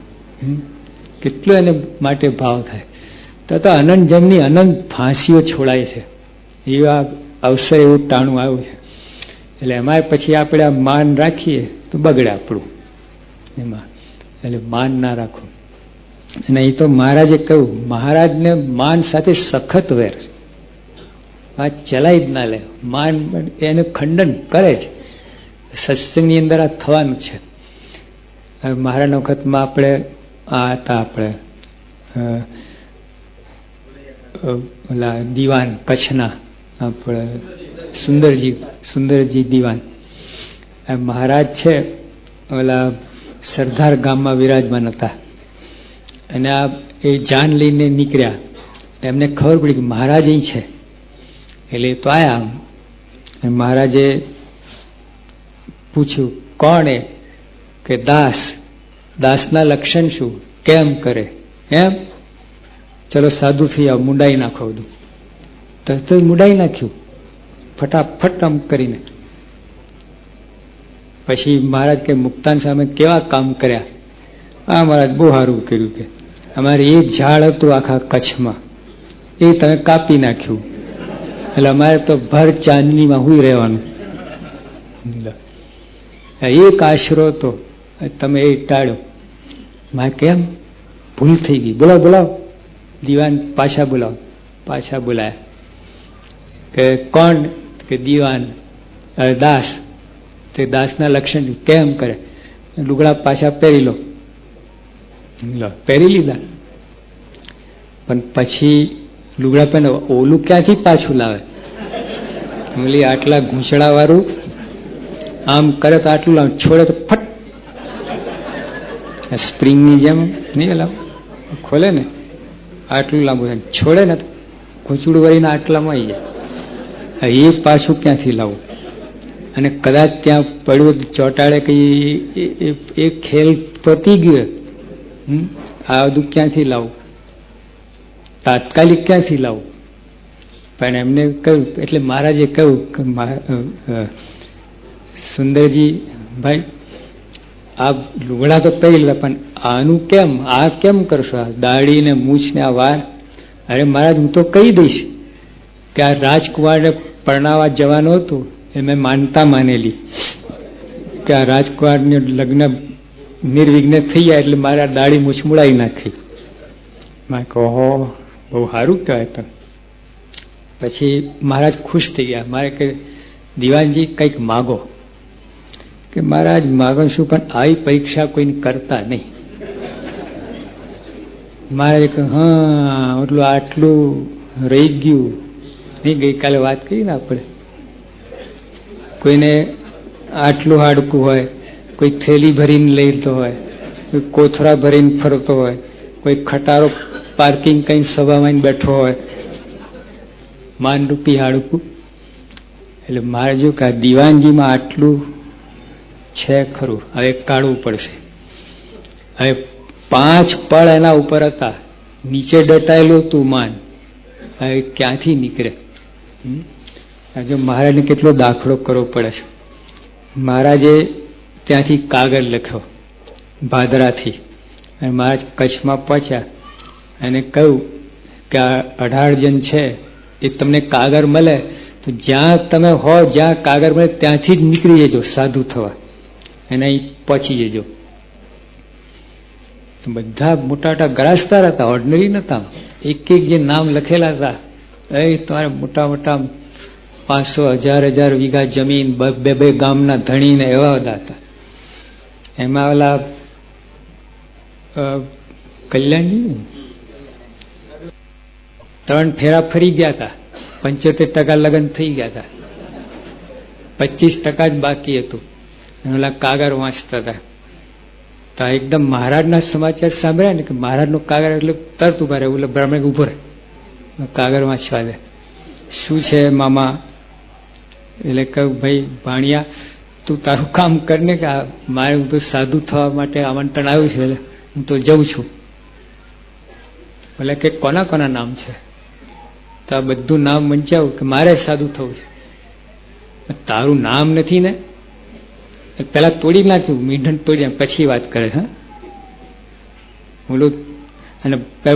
કેટલો એને માટે ભાવ થાય. તો અનંત જમની અનંત ફાંસીઓ છોડાય છે. એવા અવસર એવું ટાણું આવ્યું છે. એટલે એમાં પછી આપણે આ માન રાખીએ તો બગડે આપણું એમાં. એટલે માન ના રાખો. અને એ તો મહારાજે કહ્યું, મહારાજને માન સાથે સખત વેર છે. આ ચલાવી જ ના લે. માન એને ખંડન કરે છે. સત્સંગની અંદર આ થવાનું છે. હવે મહારાજના વખતમાં આપણે આ હતા, આપણે ઓલા દીવાન કચ્છના, આપણે સુંદરજી દીવાન. મહારાજ છે ઓલા સરદાર ગામમાં વિરાજમાન હતા, અને આ એ જાન લઈને નીકળ્યા. એમને ખબર પડી કે મહારાજ અહીં છે, એટલે તો આયા. મહારાજે પૂછ્યું, કોણ એ? કે દાસ. દાસના લક્ષણ શું? કેમ કરે? એમ? ચલો સાધુ થઈ આવ, મુંડાઈ નાખો બધું. તરત જ મુંડાઈ નાખ્યું ફટાફટ આમ કરીને. પછી મહારાજ કે મુક્તાન સામે કેવા કામ કર્યા? આ મહારાજ બહુ સારું કર્યું. કે અમારે એક ઝાડ હતું આખા કચ્છમાં, એ તમે કાપી નાખ્યું, એટલે અમારે તો ભર ચાંદનીમાં હુઈ રહેવાનું. એક આશરો હતો, તમે એ ટાળ્યો. માં કેમ? ભૂલ થઈ ગઈ. બોલાવો દીવાન, પાછા બોલાવો. પાછા બોલાયા. કે કોણ? કે દીવાન દાસ. તે દાસના લક્ષણ કેમ કરે? લુગડા પાછા પહેરી લો. પહેરી લીધા. પણ પછી લુગડા પહેરે ઓલું ક્યાંથી પાછું લાવે? ઓલી આટલા ઘૂંચડા વાળું આમ કરે તો આટલું લાવે, છોડે તો ફટ સ્પ્રિંગની જેમ નહીં લાવ ખોલે ને આટલું લાંબુ છોડે ને ઘૂંચડું વળીને આટલામાં આવી જાય. એ પાછું ક્યાંથી લાવવું? અને કદાચ ત્યાં પડ્યું ચોટાડે કે એ ખેલ પતી ગયો. આ બધું ક્યાંથી લાવવું? તાત્કાલિક ક્યાંથી લાવવું? પણ એમને કહ્યું, એટલે મહારાજે કહ્યું કે સુંદરજી ભાઈ આ લુગડા તો પહેરી લે, પણ આનું કેમ, આ કેમ કરશો? આ દાઢી ને મૂછ ને આ વાર? અરે મહારાજ હું તો કહી દઈશ કે આ રાજકુમારને પરણાવવા જવાનું હતું એ મેં માનતા માનેલી કે આ રાજકુમારને લગ્ન નિર્વિઘ્ન થઈ જાય એટલે મારે આ દાઢી મૂછ મુડાવી નાખી. મેં કહો બહુ સારું કહેવાય. તો પછી મહારાજ ખુશ થઈ ગયા. મારે કે દિવાનજી કંઈક માગો. કે મહારાજ માગો શું, પણ આવી પરીક્ષા કોઈને કરતા નહીં. મહારાજે કહ્યું હા એટલું આટલું રહી ગયું નહીં. ગઈકાલે વાત કરી ને આપણે, કોઈને આટલું હાડકું હોય, કોઈ થેલી ભરીને લેતો હોય, કોઈ કોથળા ભરીને ફરતો હોય, કોઈ ખટારો પાર્કિંગ કઈ સભામાં બેઠો હોય, માનરૂપી હાડકું. એટલે મારે જો કે દિવાનજીમાં આટલું છે ખરું, હવે કાઢવું પડશે. હવે 5 પળ એના ઉપર હતા, નીચે દટાયેલું તું માન, હવે ક્યાંથી નીકળે? જો મહારાજને કેટલો દાખલો કરવો પડે છે. મહારાજે ત્યાંથી કાગળ લખ્યો ભાદરાથી, અને મહારાજ કચ્છમાં પહોંચ્યા અને કહ્યું કે આ 18 જણ છે એ તમને કાગળ મળે તો જ્યાં તમે હો, જ્યાં કાગળ મળે ત્યાંથી જ નીકળી જજો સાધુ થવા, અને અહીં પહોંચી જજો. તો બધા મોટા મોટા ગરાસ્તા હતા, ઓર્ડિનરી નતા. એક એક જે નામ લખેલા હતા એ તમારે મોટા મોટા 500,000 વીઘા જમીન, 2 ગામના ધણીને એવા બધા હતા. એમાં ઓલા કલ્યાણજી 3 ફેરા ફરી ગયા હતા, 75% લગ્ન થઈ ગયા હતા, 25% જ બાકી હતું. ઓલા કાગળ વાંચતા હતા તો એકદમ મહારાજના સમાચાર સાંભળ્યા ને કે મહારાજનો કાગળ એટલે તરત ઉભા રહે. ઓલા બ્રાહ્મણ ઉભો રહે, કાગળ વાંચવા દે. શું છે મામા? એટલે કહ્યું ભાઈ ભાણિયા તું તારું કામ કરને, કે મારે હું તો સાધુ થવા માટે આમંત્રણ આવ્યું છે એટલે હું તો જઉં છું. એટલે કે કોના કોના નામ છે? તો આ બધું નામ વંચાવું કે મારે સાધુ થવું છે. તારું નામ નથી ને? પેલા તોડી નાખ્યું, મીંઢણ તોડી પછી વાત કરે. હા બોલું. અને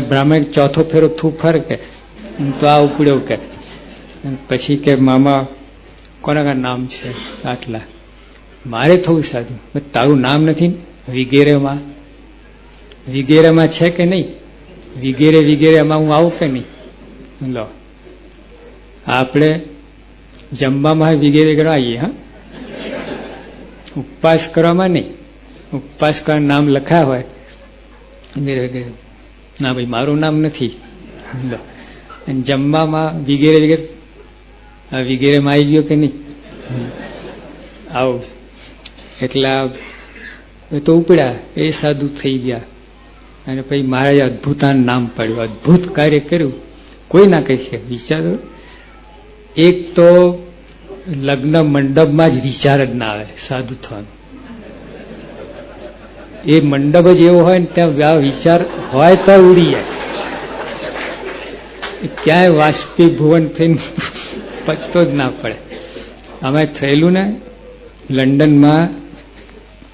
બ્રાહ્મણ ચોથો ફેરો થૂ ફર કે તો આ ઉપડ્યો કે પછી કે મામા કોના નામ છે? આટલા. મારે થવું સાધુ. તારું નામ નથી? વિગેરેમાં. વિગેરેમાં છે કે નહીં? વિગેરે વિગેરે એમાં હું આવું કે નહીં? લો આપણે જમવામાં વિગેરે કરવા આવીએ. હા ઉપવાસ કરવામાં નહીં. ઉપવાસ કરવા નામ લખ્યા હોય ના ભાઈ મારું નામ નથી. જમવામાં વિગેરે વિગેરે, વિગેરેમાં આવી ગયો કે નહીં? આવું. એટલે તો ઉપડ્યા, એ સાધુ થઈ ગયા. અને પછી મહારાજે અદભુતાન નામ પાડ્યું, અદભુત કાર્ય કર્યું. કોઈ ના કહી શકે. વિચારો, એક તો લગ્ન મંડપમાં જ વિચાર જ ના આવે સાધુ થવાનો. એ મંડપ જ એવો હોય ને ત્યાં વિચાર હોય તો ઉડી જાય. ક્યાંય વાષ્પીભુવન થઈને પત્તો જ ના પડે. અમે થયેલું ને લંડનમાં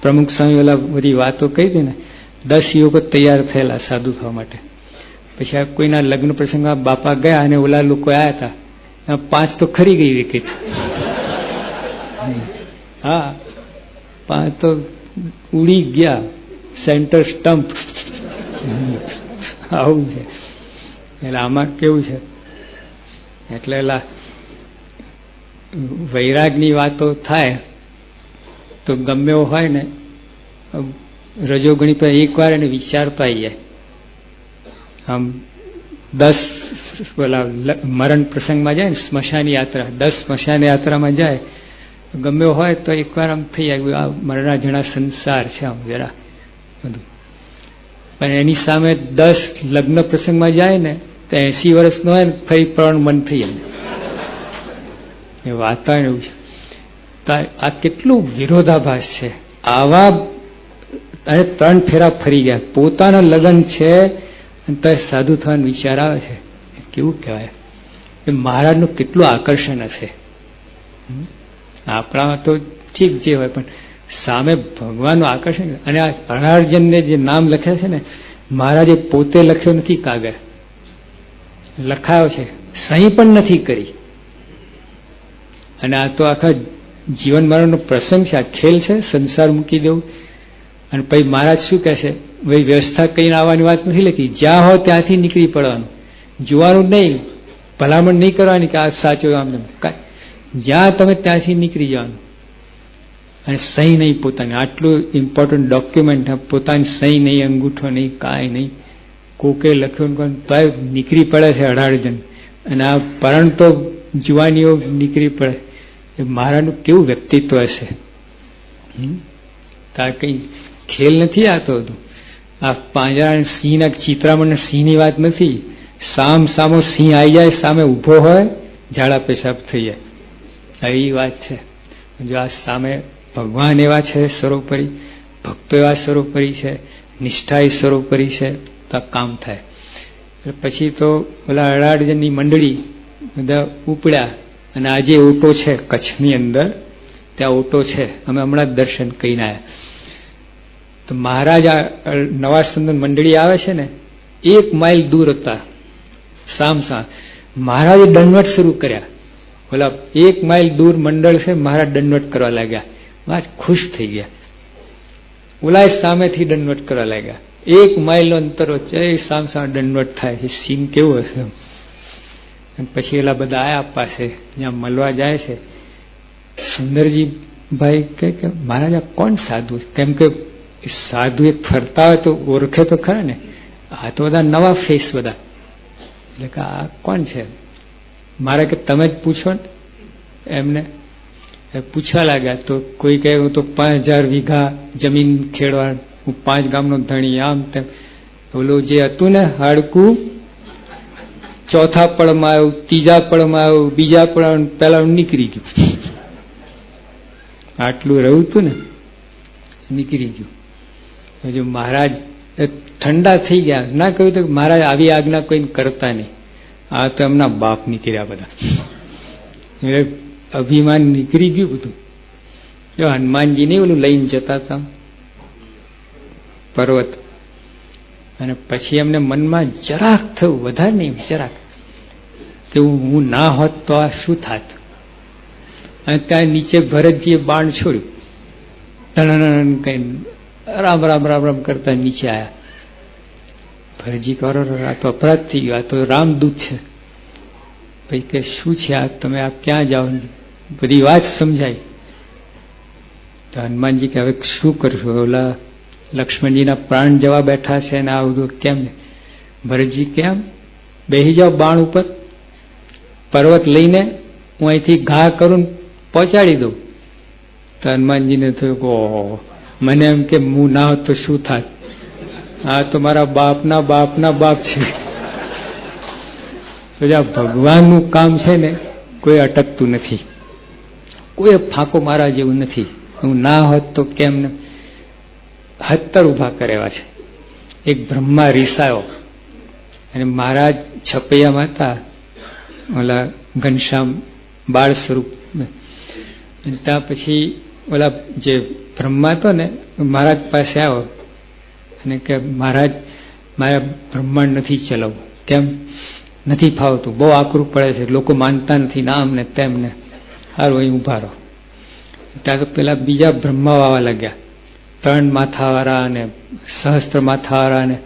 પ્રમુખ સ્વામી ઓલા બધી વાતો કહી હતી ને, 10 યુવકો તૈયાર થયેલા સાધુ થવા માટે. પછી આ કોઈના લગ્ન પ્રસંગમાં બાપા ગયા અને ઓલા લોકો આવ્યા હતા, 5 તો ખરી ગઈ વિકેટ. હા 5 તો ઉડી ગયા, સેન્ટર સ્ટમ્પ. આવું છે. એટલે આમાં કેવું છે, એટલે વૈરાગની વાતો થાય તો ગમે એવો હોય ને રજોગણી પર એકવાર એને વિચારતા આવી જાય. આમ 10 બોલા મરણ પ્રસંગમાં જાય ને, સ્મશાન યાત્રા, 10 સ્મશાન યાત્રામાં જાય, ગમે હોય તો એકવાર આમ થઈ જાય આ મરણા જણા સંસાર છે, આમ જરા બધું. પણ એની સામે 10 લગ્ન પ્રસંગમાં જાય ને તો 80 વર્ષનો હોય ને ફરી પ્રણ મન થઈ જાય. એ વાતાવરણ એવું છે. આ કેટલું વિરોધાભાસ છે. આવા 3 ફેરા ફરી ગયા, પોતાના લગ્ન છે અને તો સાધુ થવાનો વિચાર આવે છે. કેવું કહેવાય, એ મહારાજનું કેટલું આકર્ષણ હશે. આપણામાં તો ઠીક જે હોય, પણ સામે ભગવાનનું આકર્ષણ. અને આ અઢારજનને જે નામ લખ્યા છે ને, મહારાજે પોતે લખ્યો નથી, કાગળ લખાયો છે, સહી પણ નથી કરી. અને આ તો આખા જીવન મરણનો પ્રસંગ છે, આ ખેલ છે, સંસાર મૂકી દેવું. અને પછી મહારાજ શું કહે છે, ભાઈ વ્યવસ્થા કરીને આવવાની વાત નથી લખી, જ્યાં હોય ત્યાંથી નીકળી પડવાનું, જોવાનું નહીં, ભલામણ નહીં કરવાની કે આ સાચું આમ કાંઈ, જ્યાં તમે ત્યાંથી નીકળી જવાનું. અને સહી નહીં પોતાની, આટલું ઇમ્પોર્ટન્ટ ડોક્યુમેન્ટ, પોતાની સહી નહીં, અંગૂઠો નહીં, કાંઈ નહીં, કોકે લખ્યું તો નીકળી પડે છે 18 જણ. અને આ પરણ તો જુવાનીઓ નીકળી પડે. એ મહારાજનું કેવું વ્યક્તિત્વ હશે. તાર કઈ ખેલ નથી આતો હતું. આ પાંજરા સિંહના ચિત્રામણ સિંહની વાત નથી. સામો સિંહ આવી જાય, સામે ઊભો હોય, ઝાડા પેશાબ થઈ જાય, એવી વાત છે. જો આ સામે ભગવાન એવા છે સર્વોપરી, ભક્તો એવા સર્વોપરી છે, નિષ્ઠા એ સર્વોપરી છે, તો કામ થાય. પછી તો ઓલા 18 જણની મંડળી બધા ઉપડ્યા. અને આજે ઓટો છે કચ્છની અંદર, ત્યાં ઓટો છે, અમે હમણાં જ દર્શન કરીને આવ્યા. તો મહારાજ આ નવા સંતન મંડળી આવે છે ને, 1 માઇલ દૂર હતા સામસામ. મહારાજે દંડવત શરૂ કર્યા. બોલા 1 માઇલ દૂર મંડળ છે, મહારાજ દંડવત કરવા લાગ્યા. મહારાજ ખુશ થઈ ગયા. ઓલા સામેથી દંડવત કરવા લાગ્યા. 1 માઇલનો અંતર વચ્ચે સામસામ દંડવત થાય છે. સીન કેવું હશે. અને પછી એલા બધા આયા પાસે, જ્યાં મળવા જાય છે. સુંદરજી ભાઈ કે મહારાજ આ કોણ સાધુ? કેમ કે સાધુ એક ફરતા હોય તો ઓળખે તો ખરા ને. આ તો બધા નવા ફેસ બધા. એટલે કે આ કોણ છે? મારે કે તમે જ પૂછો ને એમને. પૂછવા લાગ્યા તો કોઈ કહે હું તો 5000 વીઘા જમીન ખેડવા, હું 5 ગામનો ધણી, આમ તેમ. ઓલું જે હતું ને હાડકું, ચોથા પળમાં આવ્યું, ત્રીજા પળમાં આવ્યું, બીજા પળ પેલા નીકળી ગયું. આટલું રહ્યું હતું ને, નીકળી ગયું. હજુ મહારાજ ઠંડા થઈ ગયા. ના કહ્યું તો મહારાજ આવી આજ્ઞા કોઈ કરતા નહીં. આ તો એમના બાપ નીકળ્યા બધા. એટલે અભિમાન નીકળી ગયું બધું. જો હનુમાનજી ને ઓલું લઈને જતા હતા પર્વત, અને પછી એમને મનમાં જરાક થયું, વધારે નહીં જરાક, કે હું ના હોત તો આ શું થાત. અને ત્યાં નીચે ભરતજીએ બાણ છોડ્યું, ધણ કઈ રામ રામ રામ રામ કરતા નીચે આવ્યા. ભરતજી કરો આ તો અપરાધ થઈ ગયો, આ તો રામદૂત છે. પછી કે શું છે આ, તમે આ ક્યાં જાઓ? બધી વાત સમજાય. તો હનુમાનજી કે હવે શું કરશું? ઓલા લક્ષ્મણજીના પ્રાણ જવા બેઠા છે ને આ બધું કેમ? ભરતજી કેમ બેસી જાઓ બાણ ઉપર, પર્વત લઈને હું અહીંથી ઘા કરું પહોંચાડી દઉં. તો હનુમાનજીને થયું કે ઓહો, મને એમ કે હું ના હોત તો શું થાત? આ તો મારા બાપના બાપના બાપ છે. તો જ્યાં ભગવાનનું કામ છે ને, કોઈ અટકતું નથી, કોઈ ફાંકો મારા જેવું નથી. હું ના હોત તો કેમ ને 70 ઉભા કરેવા છે. એક બ્રહ્મા રીસાયો, અને મહારાજ છપૈયામાં હતા, ઓલા ઘનશ્યામ બાળ સ્વરૂપ. અને ત્યાં પછી ઓલા જે બ્રહ્મા હતો ને, મહારાજ પાસે આવ્યો અને કે મહારાજ મારે બ્રહ્માંડ નથી ચલાવવું. કેમ નથી ફાવતું? બહુ આકરું પડે છે, લોકો માનતા નથી, ના અમને તેમને. સારું અહીં ઉભા રહો. ત્યાં તો પેલા બીજા બ્રહ્મા વાવા લાગ્યા, 3 માથાવાળા અને સહસ્ત્ર માથાવાળા. ને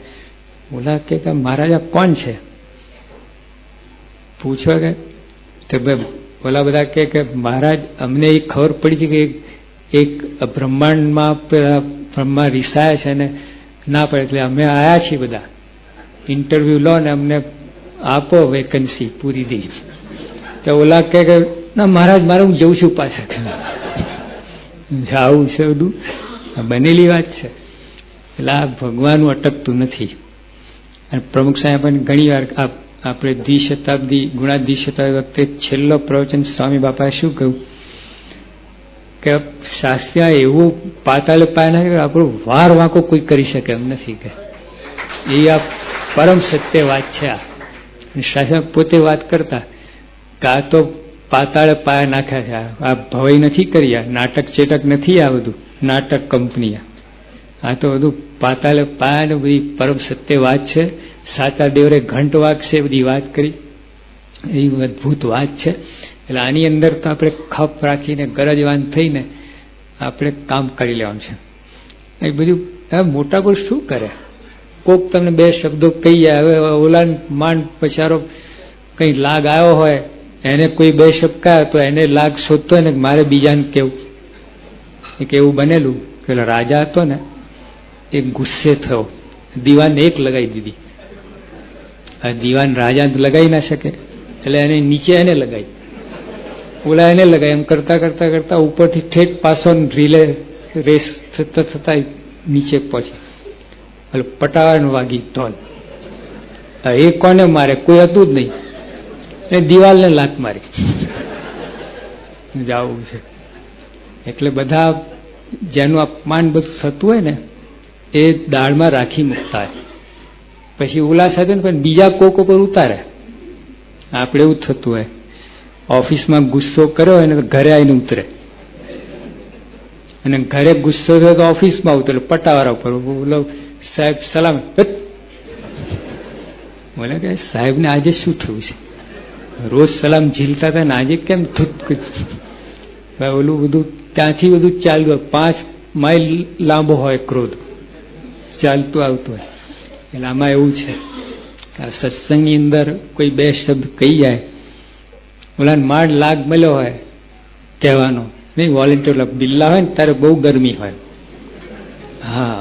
ઓલા કે મહારાજ આ કોણ છે? પૂછો કે ઓલા બધા કે મહારાજ અમને એ ખબર પડી છે કે એક બ્રહ્માંડમાં પેલા ફર્મમાં રિસાયા છે ને ના પડે, એટલે અમે આવ્યા છીએ બધા, ઇન્ટરવ્યુ લો ને અમને આપો વેકન્સી પૂરી દી. તો ઓલા કે ના મહારાજ મારે હું જઉં છું પાછા. જાવું છે બધું બનેલી વાત છે. એટલે આ ભગવાનનું અટકતું નથી. અને પ્રમુખ સાહેબ પણ ઘણી વાર આપણે દ્વિશતાબ્દી ગુણાદ્વિશતાબ્દી વખતે છેલ્લો પ્રવચન સ્વામી બાપાએ શું કહ્યું કે શાસ્ત્રી એવું પાતાળે પાયા નથી, આપણું વાર વાંકો કોઈ કરી શકે એમ નથી. કે એ આ પરમ સત્ય વાત છે. આ શાસ્ત્રી પોતે વાત કરતા કે આ તો પાતાળે પાયા નાખ્યા છે, આ ભવાઈ નથી કરી, નાટક ચેટક નથી, આ બધું નાટક કંપની, આ તો બધું પાતાળે પાયા ને બધી પરમ સત્ય વાત છે. સાચા દેવરે ઘંટ વાગશે બધી વાત કરી, એ અદભુત વાત છે. એટલે આની અંદર તો આપણે ખપ રાખીને ગરજવાન થઈને આપણે કામ કરી લેવાનું છે. એ બધું મોટા પુરુષ શું કરે, કોક તમને બે શબ્દો કહી જાય. હવે ઓલા માંડ પચારો કઈ લાગ આવ્યો હોય, એને કોઈ બે શબ્દ કહે તો એને લાગ શોધતો હોય ને મારે બીજાને કેવું. એક એવું બનેલું કે રાજા હતો ને એ ગુસ્સે થયો, દીવાન એક લગાવી દીધી. આ દીવાન રાજા લગાવી ના શકે એટલે એને નીચે એને લગાવી, ઓલા એને લગાવી. એમ કરતા કરતા કરતા ઉપરથી ઠેઠ પાસો રીલે રેસ થતા થતા નીચે પહોંચી, એટલે પટાવાને વાગી ધોલ. એ કોને મારે, કોઈ હતું જ નહીં, એ દિવાલને લાત મારી. જવું છે એટલે બધા જેનું અપમાન બધું થતું હોય ને એ દાળમાં રાખી મૂકતા હોય, પછી ઓલા સાથે પણ બીજા કોક ઉપર ઉતારે. આપણે એવું થતું હોય, ઓફિસમાં ગુસ્સો કર્યો હોય ને તો ઘરે આવીને ઉતરે, અને ઘરે ગુસ્સો થયો તો ઓફિસમાં ઉતરે પટાવાળા ઉપર. બોલો સાહેબ સલામ, બોલે કે સાહેબને આજે શું થયું છે, રોજ સલામ ઝીલતા હતા ને આજે કેમ ધૂત. ઓલું બધું ત્યાંથી બધું ચાલ્યું, 5 માઇલ લાંબો હોય ક્રોધ, ચાલતું આવતું હોય. એટલે આમાં એવું છે કે આ સત્સંગની અંદર કોઈ બે શબ્દ કહી જાય, ઓલા માંડ લાગ મળ્યો હોય કહેવાનો નહીં, વોલેન્ટિયર બિલ્લા હોય ને ત્યારે બહુ ગરમી હોય, હા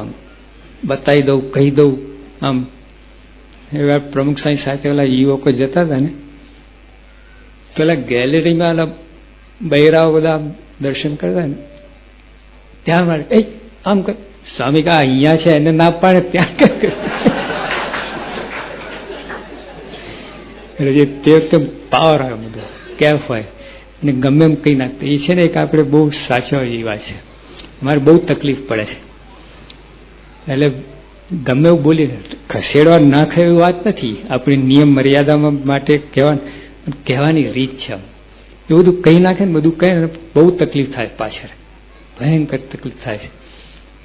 બતાવી દઉં કહી દઉં આમ. એવા પ્રમુખ સાંઈ સાથે ઓલા યુવકો જતા હતા ને, પેલા ગેલેરીમાં બૈરાઓ બધા દર્શન કરતા ને, ત્યાં મારે આમ સ્વામી કા અહીંયા છે એને ના પાડે ત્યાં એટલે તે વખતે પાવર આવે બધો કેફ હોય અને ગમે એમ કઈ નાખતા. એ છે ને એક આપણે બહુ સાચો એવા છે, અમારે બહુ તકલીફ પડે છે. એટલે ગમે એવું બોલીને ખસેડવા નાખે એવી વાત નથી, આપણી નિયમ મર્યાદામાં માટે કહેવાની રીત છે. એ બધું કહી નાખે ને બધું કહે ને બહુ તકલીફ થાય, પાછળ ભયંકર તકલીફ થાય છે.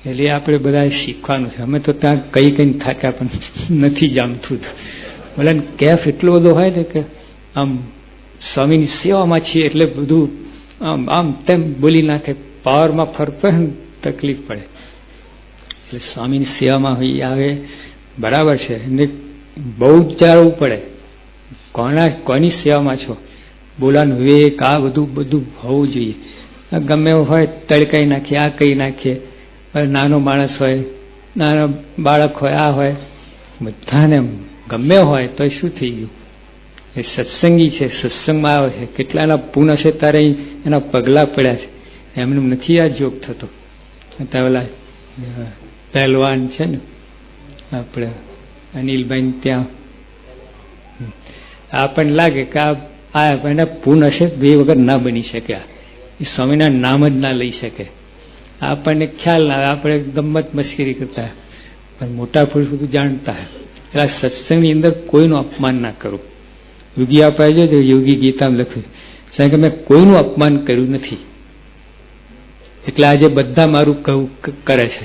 એટલે આપણે બધા શીખવાનું છે. અમે તો ત્યાં કઈ કઈ થાક્યા પણ નથી જામતું. ભલે કેફ એટલો બધો હોય ને કે આમ સ્વામીની સેવામાં છીએ એટલે બધું આમ આમ તેમ બોલી નાખે, પાવરમાં ફરતો હોય ને તકલીફ પડે. એટલે સ્વામીની સેવામાં હોય આવે બરાબર છે, એને બહુ જ જાળવવું પડે કોની સેવામાં છો, બોલાનું વિવેક આ બધું બધું હોવું જોઈએ. ગમે એવું હોય તડકાઈ નાખીએ, આ કહી નાખીએ. નાનો માણસ હોય, નાનો બાળક હોય, આ હોય, બધાને ગમે હોય તો શું થઈ ગયું, એ સત્સંગી છે, સત્સંગમાં આવે છે. કેટલાના પૂર્ણ છે તારે એના પગલા પડ્યા છે, એમને નથી આ જોગ થતો. પેલા પહેલવાન છે ને આપણે અનિલભાઈ, ત્યાં આપણને લાગે કે આ એને પૂર્ણ હશે બે વગર ના બની શકે, એ સ્વામીના નામ જ ના લઈ શકે. આપણને ખ્યાલ ના આવે, આપણે ગમત મસ્કરી કરતા, પણ મોટા પુરુષ બધું જાણતા હોય. એટલે સત્સંગની અંદર કોઈનું અપમાન ના કરવું. યોગી અપાય છે, યોગી ગીતામાં લખ્યું છે કે મેં કોઈનું અપમાન કર્યું નથી, એટલે આજે બધા મારું કહું કરે છે.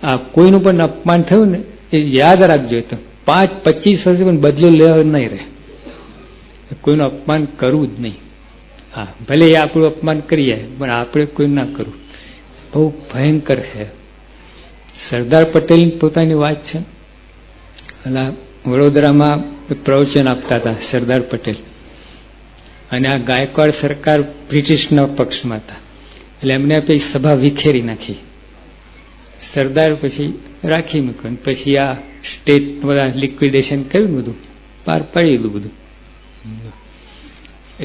આ કોઈનું પણ અપમાન થયું ને એ યાદ રાખજો, તો 5-25 વર્ષ પણ બદલો લેવા નહીં રહે. કોઈનું અપમાન કરવું જ નહીં. હા ભલે એ આપણું અપમાન કરીએ પણ આપણે કોઈ ના કરવું. બહુ ભયંકર છે. સરદાર પટેલની પોતાની વાત છે. એટલે વડોદરામાં પ્રવચન આપતા હતા સરદાર પટેલ, અને આ ગાયકવાડ સરકાર બ્રિટિશના પક્ષમાં હતા, એટલે એમને આપી સભા વિખેરી નાખી. સરદાર પછી રાખી મૂક્યો, પછી આ સ્ટેટ બધા લિક્વિડેશન કર્યું, બધું પાર પડેલું બધું.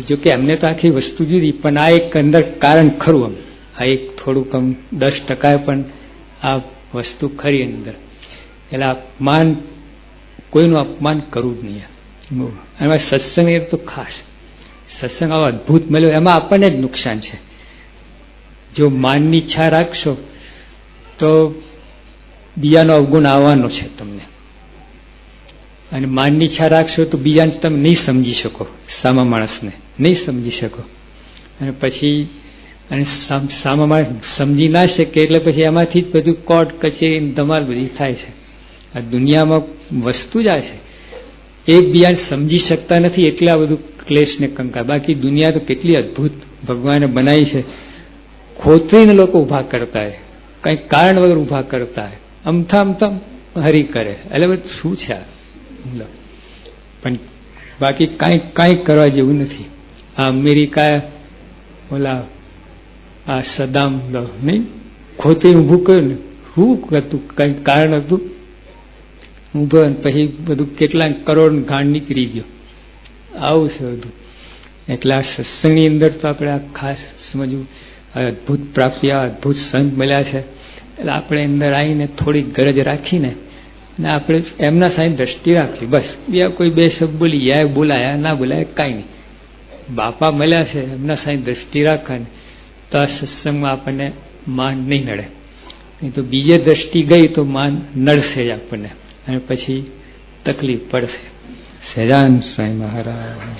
જોકે એમને તો આખી વસ્તુ જુદી, પણ આ એક અંદર કારણ ખરું. આમ આ એક થોડુંક આમ 10% પણ આ વસ્તુ ખરી અંદર. એટલે અપમાન, કોઈનું અપમાન કરવું જ નહીં. એમાં સત્સંગ એ તો ખાસ સત્સંગ આવો અદભુત મળ્યો, એમાં આપણને જ નુકસાન છે. જો માનની ઈચ્છા રાખશો તો બીજાનો અવગુણ આવવાનો છે તમને, અને માનની ઈચ્છા રાખશો તો બીજાને તમે નહીં સમજી શકો, સામા માણસને નહીં સમજી શકો, અને પછી અને સામા માણસ સમજી ના શકે એટલે પછી એમાંથી જ બધું કોર્ટ કચેરી ધમાલ બધી થાય છે. આ દુનિયામાં વસ્તુ જ આ છે, એકબીજાને સમજી શકતા નથી એટલે આ બધું ક્લેશ ને કંકા. બાકી દુનિયા તો કેટલી અદભુત ભગવાને બનાવી છે. ખોતરીને લોકો ઉભા કરતા હોય, કંઈ કારણ વગર ઉભા કરતા હોય, અમથા હરી કરે. એટલે બધું શું છે આ? પણ બાકી કાંઈ કરવા જેવું નથી. આ અમેરિકા ઓલા આ સદામ નહીં ખોતરી ઊભું કર્યું ને, શું હતું? કંઈ કારણ હતું ઊભો, પછી બધું કેટલા કરોડ ગાંડ નીકળી ગયો. આવું છે બધું. એટલે આ સત્સંગની અંદર તો આપણે આ ખાસ સમજવું, અદભુત પ્રાપ્તિ, આ અદભુત સંત મળ્યા છે. એટલે આપણે અંદર આવીને થોડી ગરજ રાખીને અને આપણે એમના સામે દ્રષ્ટિ રાખવી, બસ. બીજા કોઈ બે શબ્દ બોલી યા બોલાયા ના બોલાયા કાંઈ નહીં. બાપા મળ્યા છે, એમના સામે દ્રષ્ટિ રાખવાની, તો આ સત્સંગમાં આપણને માન નહીં નડે. નહીં તો બીજે દ્રષ્ટિ ગઈ તો માન નડશે જ આપણને, અને પછી તકલીફ પડશે. સહેજાન સ્વામી મહારાજ.